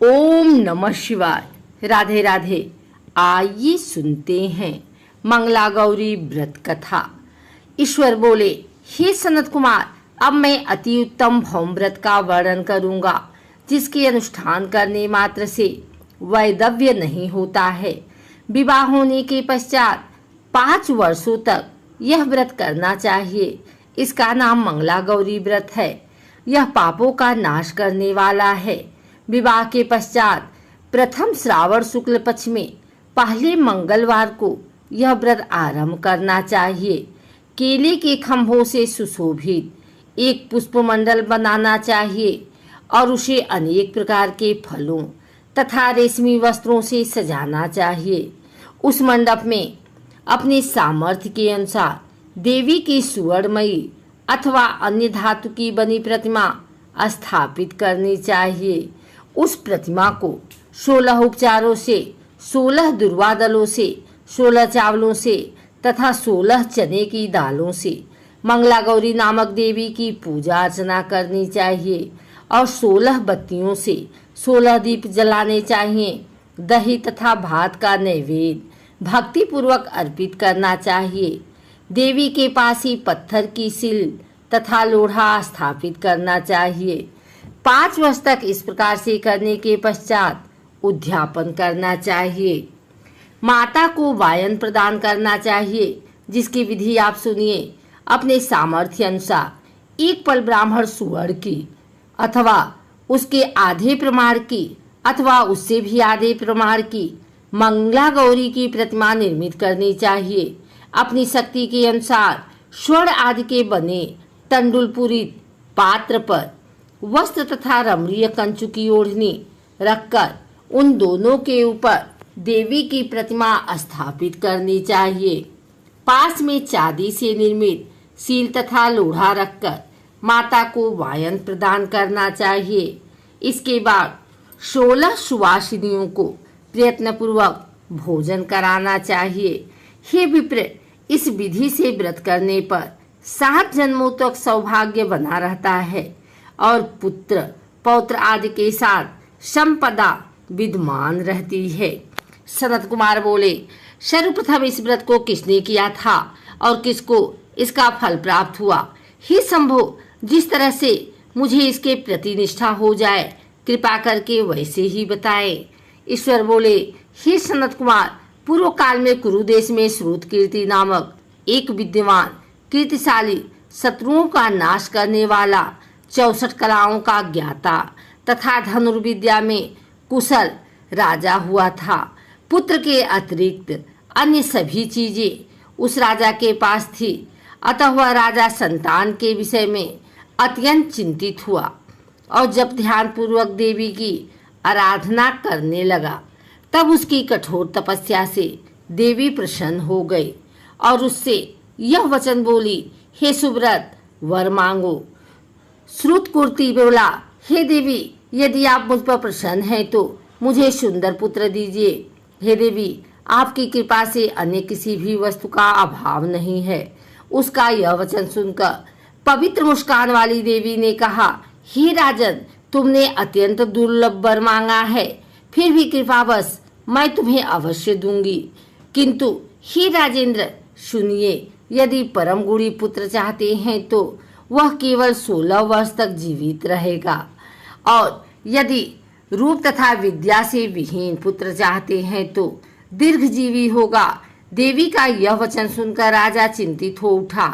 ओम नमः शिवाय। राधे राधे। आइए सुनते हैं मंगला गौरी व्रत कथा। ईश्वर बोले, हे सनत कुमार, अब मैं अति उत्तम भौम व्रत का वर्णन करूंगा, जिसके अनुष्ठान करने मात्र से वैधव्य नहीं होता है। विवाह होने के पश्चात 5 वर्षों तक यह व्रत करना चाहिए। इसका नाम मंगला गौरी व्रत है। यह पापों का नाश करने वाला है। विवाह के पश्चात प्रथम श्रावण शुक्ल पक्ष में पहले मंगलवार को यह व्रत आरंभ करना चाहिए। केले के खंभों से सुशोभित एक पुष्पमंडल बनाना चाहिए और उसे अनेक प्रकार के फलों तथा रेशमी वस्त्रों से सजाना चाहिए। उस मंडप में अपने सामर्थ्य के अनुसार देवी की सुवर्णमयी अथवा अन्य धातु की बनी प्रतिमा स्थापित करनी चाहिए। उस प्रतिमा को 16 उपचारों से, 16 दुर्वा दलों से, 16 चावलों से तथा 16 चने की दालों से मंगला गौरी नामक देवी की पूजा अर्चना करनी चाहिए और 16 बत्तियों से 16 दीप जलाने चाहिए। दही तथा भात का नैवेद्य भक्ति पूर्वक अर्पित करना चाहिए। देवी के पास ही पत्थर की सिल तथा लोढ़ा स्थापित करना चाहिए। 5 वर्ष तक इस प्रकार से करने के पश्चात उद्यापन करना चाहिए। माता को वायन प्रदान करना चाहिए, जिसकी विधि आप सुनिए। अपने सामर्थ्य अनुसार एक पल ब्राह्मण सुअर की अथवा उसके आधे प्रमाण की अथवा उससे भी आधे प्रमाण की मंगला गौरी की प्रतिमा निर्मित करनी चाहिए। अपनी शक्ति के अनुसार स्वर्ण आदि के बने तंडुलपूरित पात्र पर वस्त्र तथा रमणीय कंचु की ओढ़नी रखकर उन दोनों के ऊपर देवी की प्रतिमा स्थापित करनी चाहिए। पास में चांदी से निर्मित सील तथा लोढ़ा रखकर माता को वायन प्रदान करना चाहिए। इसके बाद 16 सुवासिनियों को प्रयत्नपूर्वक भोजन कराना चाहिए। हे विप्र, इस विधि से व्रत करने पर 7 जन्मों तक सौभाग्य बना रहता है और पुत्र पौत्र आदि के साथ संपदा विद्यमान रहती है। सनत कुमार बोले, सर्वप्रथम इस व्रत को किसने किया था और किसको इसका फल प्राप्त हुआ? हे शंभो, जिस तरह से मुझे इसके प्रति निष्ठा हो जाए, कृपा करके वैसे ही बताएं। ईश्वर बोले, हे सनत कुमार, पूर्व काल में कुरु देश में श्रुत कीर्ति नामक एक विद्यमान कीर्तिशाली शत्रुओं का नाश करने वाला 64 कलाओं का ज्ञाता तथा धनुर्विद्या में कुशल राजा हुआ था। पुत्र के अतिरिक्त अन्य सभी चीजें उस राजा के पास थी। अतः वह राजा संतान के विषय में अत्यंत चिंतित हुआ और जब ध्यान पूर्वक देवी की आराधना करने लगा, तब उसकी कठोर तपस्या से देवी प्रसन्न हो गई और उससे यह वचन बोली, हे सुव्रत, वर मांगो। श्रुत कीर्ति बोला, हे देवी, यदि आप मुझ पर प्रसन्न हैं तो मुझे सुंदर पुत्र दीजिए। हे देवी, आपकी कृपा से अन्य किसी भी वस्तु का अभाव नहीं है। उसका यह वचन सुनकर पवित्र मुस्कान वाली देवी ने कहा, हे राजन, तुमने अत्यंत दुर्लभ वर मांगा है, फिर भी कृपावश मैं तुम्हें अवश्य दूंगी। किंतु हे राजेंद्र, सुनिए, यदि परम गुणी पुत्र चाहते हैं तो वह केवल 16 वर्ष तक जीवित रहेगा और यदि रूप तथा विद्या से विहीन पुत्र चाहते हैं तो दीर्घजीवी होगा। देवी का यह वचन सुनकर राजा चिंतित हो उठा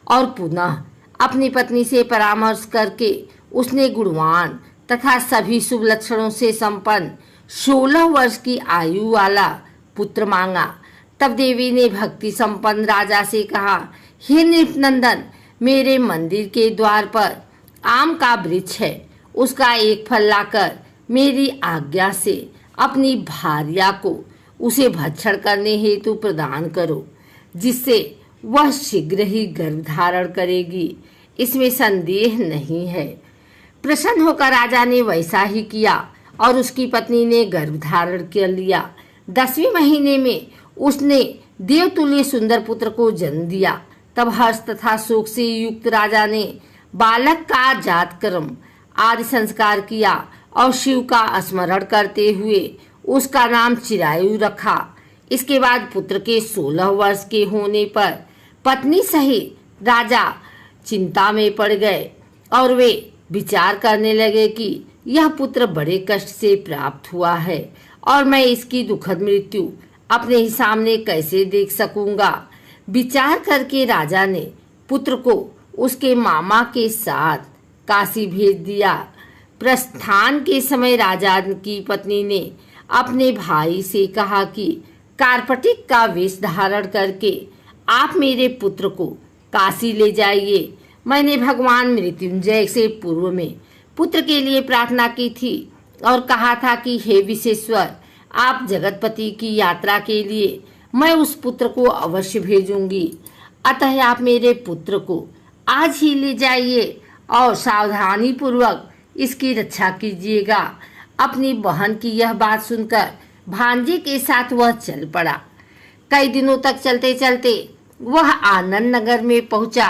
और पुनः अपनी पत्नी से परामर्श करके उसने गुणवान तथा सभी शुभ लक्षणों से संपन्न 16 वर्ष की आयु वाला पुत्र मांगा। तब देवी ने भक्ति संपन्न राजा से कहा, हे नृपनंदन, मेरे मंदिर के द्वार पर आम का वृक्ष है, उसका एक फल लाकर मेरी आज्ञा से अपनी भार्या को उसे भक्षण करने हेतु प्रदान करो, जिससे वह शीघ्र ही गर्भ धारण करेगी। इसमें संदेह नहीं है। प्रसन्न होकर राजा ने वैसा ही किया और उसकी पत्नी ने गर्भ धारण कर लिया। 10वें महीने में उसने देवतुल्य सुंदर पुत्र को जन्म दिया। तब हर्ष तथा शोक से युक्त राजा ने बालक का जातकर्म आदि संस्कार किया और शिव का स्मरण करते हुए उसका नाम चिरायु रखा। इसके बाद पुत्र के 16 वर्ष के होने पर पत्नी सहित राजा चिंता में पड़ गए और वे विचार करने लगे कि यह पुत्र बड़े कष्ट से प्राप्त हुआ है और मैं इसकी दुखद मृत्यु अपने ही सामने कैसे देख सकूंगा। विचार करके राजा ने पुत्र को उसके मामा के साथ काशी भेज दिया। प्रस्थान के समय राजा की पत्नी ने अपने भाई से कहा कि कार्पटिक का वेश धारण करके आप मेरे पुत्र को काशी ले जाइए। मैंने भगवान मृत्युंजय से पूर्व में पुत्र के लिए प्रार्थना की थी और कहा था कि हे विश्वेश्वर, आप जगतपति की यात्रा के लिए मैं उस पुत्र को अवश्य भेजूंगी। अतः आप मेरे पुत्र को आज ही ले जाइए और सावधानी पूर्वक इसकी रक्षा कीजिएगा। अपनी बहन की यह बात सुनकर भांजे के साथ वह चल पड़ा। कई दिनों तक चलते चलते वह आनंद नगर में पहुंचा।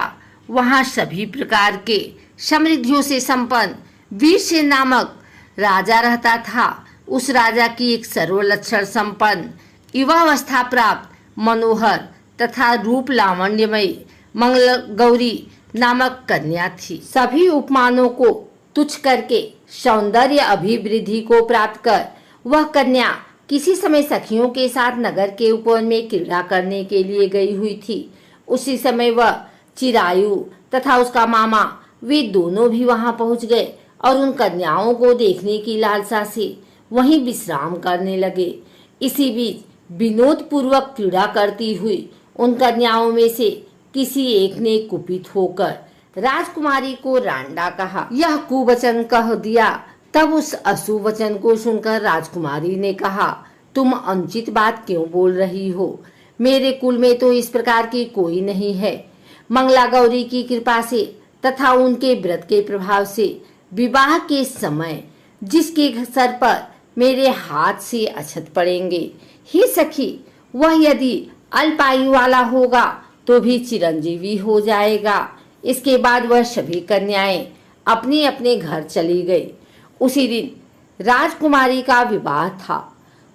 वहां सभी प्रकार के समृद्धियों से संपन्न वीरसेन नामक राजा रहता था। उस राजा की एक सर्वलक्षण संपन्न युवावस्था प्राप्त मनोहर तथा रूप लावण्यमयी मंगल गौरी नामक कन्या थी। सभी उपमानों को तुच्छ करके सौंदर्य अभिवृद्धि को प्राप्त कर वह कन्या किसी समय सखियों के साथ नगर के उपवन में क्रीड़ा करने के लिए गई हुई थी। उसी समय वह चिरायु तथा उसका मामा वे दोनों भी वहां पहुंच गए और उन कन्याओं को देखने की लालसा से वहीं विश्राम करने लगे। इसी बीच विनोद पूर्वक क्रीड़ा करती हुई उन कन्याओं में से किसी एक ने कुपित होकर राजकुमारी को रांडा कहा। यह कुवचन कह दिया। तब उस अशुभ वचन को सुनकर राजकुमारी ने कहा, तुम अनुचित बात क्यों बोल रही हो? मेरे कुल में तो इस प्रकार की कोई नहीं है। मंगला गौरी की कृपा से तथा उनके व्रत के प्रभाव से विवाह के समय जिसके सर पर मेरे हाथ से अक्षत पड़ेंगे, हे सखी, वह यदि अल्पायु वाला होगा तो भी चिरंजीवी हो जाएगा। इसके बाद वह सभी कन्याएं अपने अपने घर चली गई। उसी दिन राजकुमारी का विवाह था।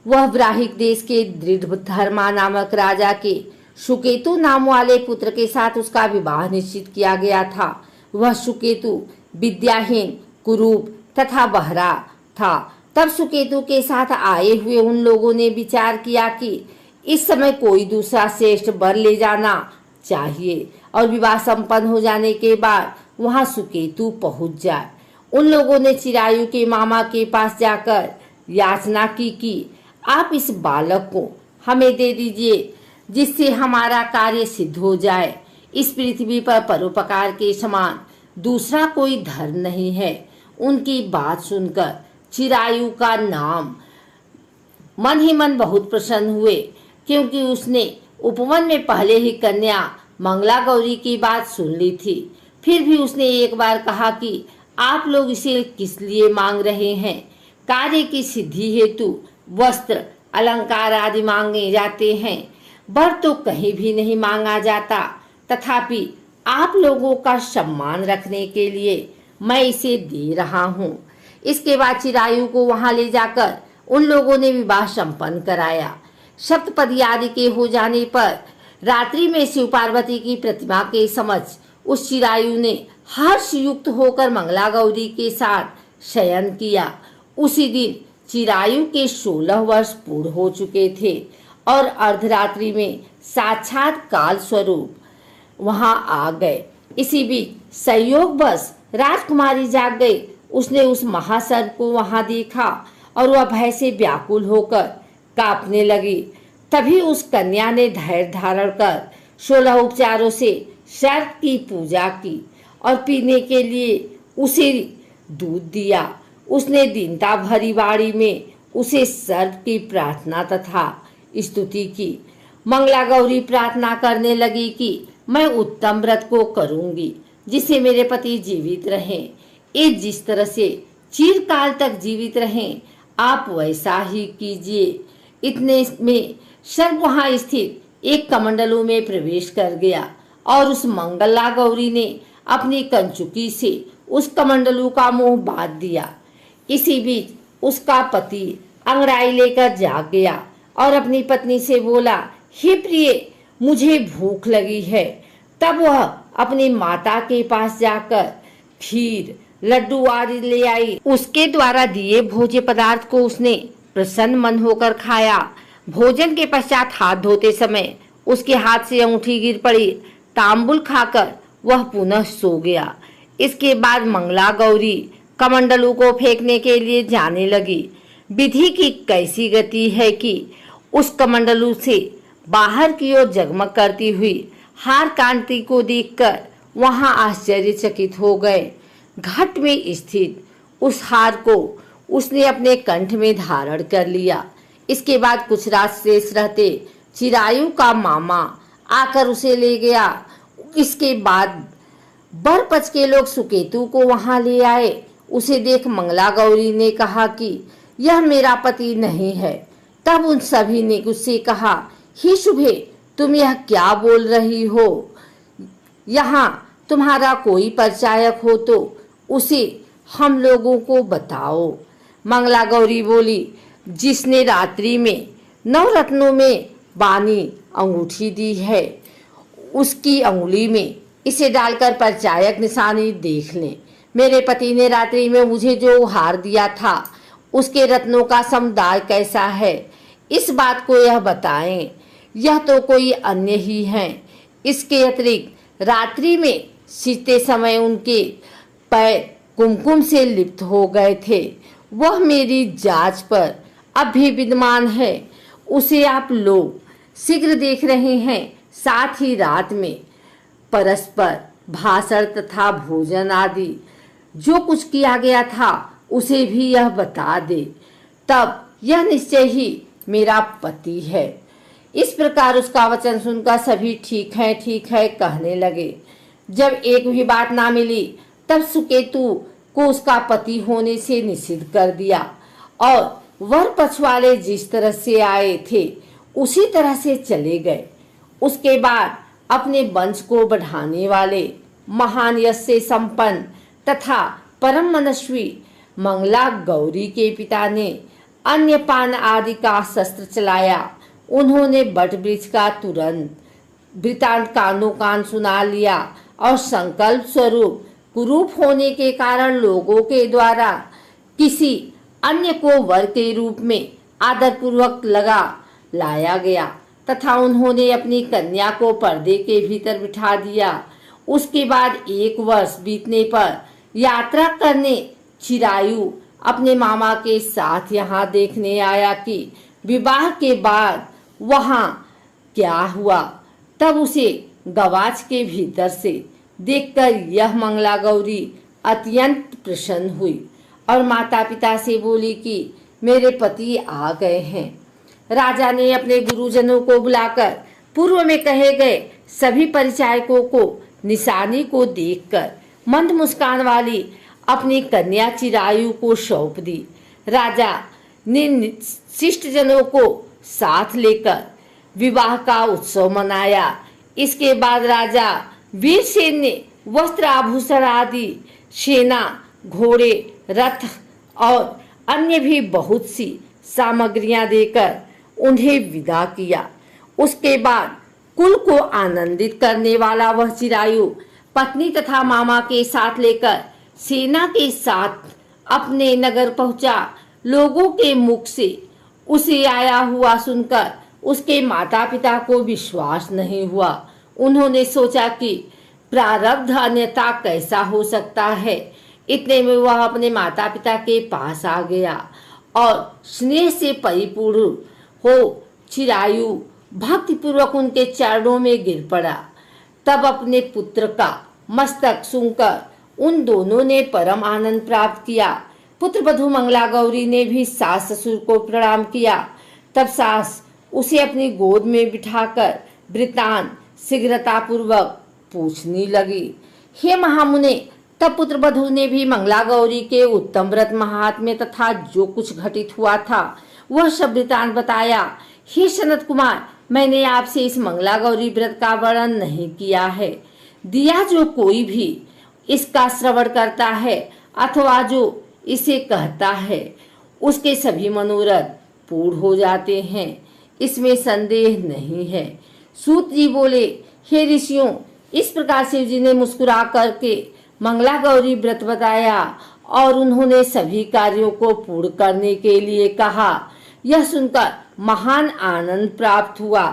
वह ब्राह्मण देश के दृढ़धर्मा नामक राजा के सुकेतु नाम वाले पुत्र के साथ उसका विवाह निश्चित किया गया था। वह सुकेतु विद्याहीन, कुरूप तथा बहरा था। तब सुकेतु के साथ आए हुए उन लोगों ने विचार किया कि इस समय कोई दूसरा श्रेष्ठ वर ले जाना चाहिए और विवाह संपन्न हो जाने के बाद वहां सुकेतु पहुंच जाए। उन लोगों ने चिरायु के मामा के पास जाकर याचना की कि आप इस बालक को हमें दे दीजिए जिससे हमारा कार्य सिद्ध हो जाए। इस पृथ्वी पर परोपकार के समान दूसरा कोई धर्म नहीं है। उनकी बात सुनकर चिरायु का नाम मन ही मन बहुत प्रसन्न हुए, क्योंकि उसने उपवन में पहले ही कन्या मंगला गौरी की बात सुन ली थी। फिर भी उसने एक बार कहा कि आप लोग इसे किस लिए मांग रहे हैं? कार्य की सिद्धि हेतु वस्त्र अलंकार आदि मांगे जाते हैं, वर तो कहीं भी नहीं मांगा जाता। तथापि आप लोगों का सम्मान रखने के लिए मैं इसे दे रहा हूँ। इसके बाद चिरायु को वहां ले जाकर उन लोगों ने विवाह संपन्न कराया। सप्तपदी आदि के हो जाने पर रात्रि में शिव पार्वती की प्रतिमा के समक्ष उस चिरायु ने हर्ष युक्त होकर मंगला गौरी के साथ शयन किया। उसी दिन चिरायु के 16 वर्ष पूर्ण हो चुके थे और अर्धरात्रि में साक्षात काल स्वरूप वहां आ गए। इसी बीच संयोगवश राजकुमारी जाग गई। उसने उस महासर्प को वहां देखा और वह भय से व्याकुल होकर कांपने लगी। तभी उस कन्या ने धैर्य धारण कर 16 उपचारों से सर्प की पूजा की और पीने के लिए उसे दूध दिया। उसने दीनता भरी वाणी में उसे सर्प की प्रार्थना तथा स्तुति की। मंगला गौरी प्रार्थना करने लगी कि मैं उत्तम व्रत को करूंगी जिससे मेरे पति जीवित रहें। ये जिस तरह से चिरकाल तक जीवित रहें, आप वैसा ही कीजिए। इतने में सर्प वहां स्थित एक कमंडलू में प्रवेश कर गया और उस मंगला गौरी ने अपनी कंचुकी से उस कमंडलू का मुंह बांध दिया। इसी बीच उसका पति अंगड़ाई लेकर जाग गया और अपनी पत्नी से बोला, हे प्रिय, मुझे भूख लगी है। तब वह अपनी माता के पास जाकर खीर, लड्डू आदि ले आई। उसके द्वारा दिए भोज्य पदार्थ को उसने प्रसन्न मन होकर खाया। भोजन के पश्चात हाथ धोते समय उसके हाथ से अंगूठी गिर पड़ी। तांबुल खाकर वह पुनः सो गया। इसके बाद मंगला गौरी कमंडलू को फेंकने के लिए जाने लगी। विधि की कैसी गति है कि उस कमंडलू से बाहर की ओर जगमग करती हुई हार कांति को देखकर वहां आश्चर्यचकित हो गए। घट में स्थित उस हार को उसने अपने कंठ में धारण कर लिया। इसके बाद कुछ रात शेष रहते चिरायु का मामा आकर उसे ले गया। इसके बाद बरपच के लोग सुकेतु को वहां ले आए। उसे देख मंगला गौरी ने कहा कि यह मेरा पति नहीं है। तब उन सभी ने उससे कहा, हे शुभे, तुम यह क्या बोल रही हो? यहाँ तुम्हारा कोई परिचायक हो तो उसे हम लोगों को बताओ। मंगला गौरी बोली, जिसने रात्रि में नवरत्नों में बानी अंगूठी दी है, उसकी अंगुली में इसे डालकर परिचायक निशानी देख लें। मेरे पति ने रात्रि में मुझे जो हार दिया था उसके रत्नों का समुदाय कैसा है, इस बात को यह बताएं। यह तो कोई अन्य ही हैं। इसके अतिरिक्त रात्रि में सीते समय उनके पैर कुमकुम से लिप्त हो गए थे। वह मेरी जांच पर अब भी विद्यमान है। उसे आप लोग शीघ्र देख रहे हैं। साथ ही रात में परस्पर भाषण तथा भोजन आदि जो कुछ किया गया था उसे भी यह बता दे। तब यह निश्चय ही मेरा पति है। इस प्रकार उसका वचन सुनकर सभी ठीक है कहने लगे। जब एक भी बात ना मिली तब सुकेतु को उसका पति होने से निषिद्ध कर दिया और वर पक्ष वाले जिस तरह से आए थे उसी तरह से चले गए। उसके बाद अपने वंश को बढ़ाने वाले महान यश से संपन्न तथा परम मनस्वी मंगला गौरी के पिता ने अन्य पान आदि का शस्त्र चलाया। उन्होंने बट वृक्ष का तुरंत वृतांत कानो कान सुना लिया और संकल्प स्वरूप कुरूप होने के कारण लोगों के द्वारा किसी अन्य को वर के रूप में आदर पूर्वक लगा लाया गया तथा उन्होंने अपनी कन्या को पर्दे के भीतर बिठा दिया। उसके बाद 1 वर्ष बीतने पर यात्रा करने चिरायु अपने मामा के साथ यहाँ देखने आया कि विवाह के बाद वहाँ क्या हुआ। तब उसे गवाच के भीतर से देखकर यह मंगला गौरी अत्यंत प्रसन्न हुई और माता पिता से बोली कि मेरे पति आ गए हैं। राजा ने अपने गुरुजनों को बुलाकर पूर्व में कहे गए सभी परिचायकों को निशानी को देखकर मंद मुस्कान वाली अपनी कन्या चिरायु को सौंप दी। राजा ने शिष्ट जनों को साथ लेकर विवाह का उत्सव मनाया। इसके बाद राजा वीरसेन ने वस्त्र आभूषण आदि सेना, घोड़े, रथ और अन्य भी बहुत सी सामग्रियां देकर उन्हें विदा किया। उसके बाद कुल को आनंदित करने वाला वह चिरायु पत्नी तथा मामा के साथ लेकर सेना के साथ अपने नगर पहुंचा। लोगों के मुख से उसे आया हुआ सुनकर उसके माता पिता को विश्वास नहीं हुआ। उन्होंने सोचा कि प्रारब्ध अन्यथा कैसा हो सकता है। इतने में वह अपने माता पिता के पास आ गया और स्नेह से परिपूर्ण हो चिरायु भक्तिपूर्वक उनके चरणों में गिर पड़ा। तब अपने पुत्र का मस्तक सूंघकर उन दोनों ने परम आनंद प्राप्त किया। पुत्र वधू मंगला गौरी ने भी सास ससुर को प्रणाम किया। तब सास उसे अपनी गोद में बिठाकर वृतांत शीघ्रतापूर्वक पूछने लगी। हे महामुने, तब पुत्र वधू ने भी मंगला गौरी के उत्तम व्रत महात्म्य तथा जो कुछ घटित हुआ था वह सब वृतांत बताया। हे सनत कुमार, मैंने आपसे इस मंगला गौरी व्रत का वर्णन नहीं किया है। दिया जो कोई भी इसका श्रवण करता है अथवा जो इसे कहता है उसके सभी मनोरथ पूर्ण हो जाते हैं, इसमें संदेह नहीं है। सूत जी बोले, हे ऋषियों, इस प्रकार शिव जी ने मुस्कुरा करके मंगला गौरी व्रत बताया और उन्होंने सभी कार्यों को पूर्ण करने के लिए कहा। यह सुनकर महान आनंद प्राप्त हुआ।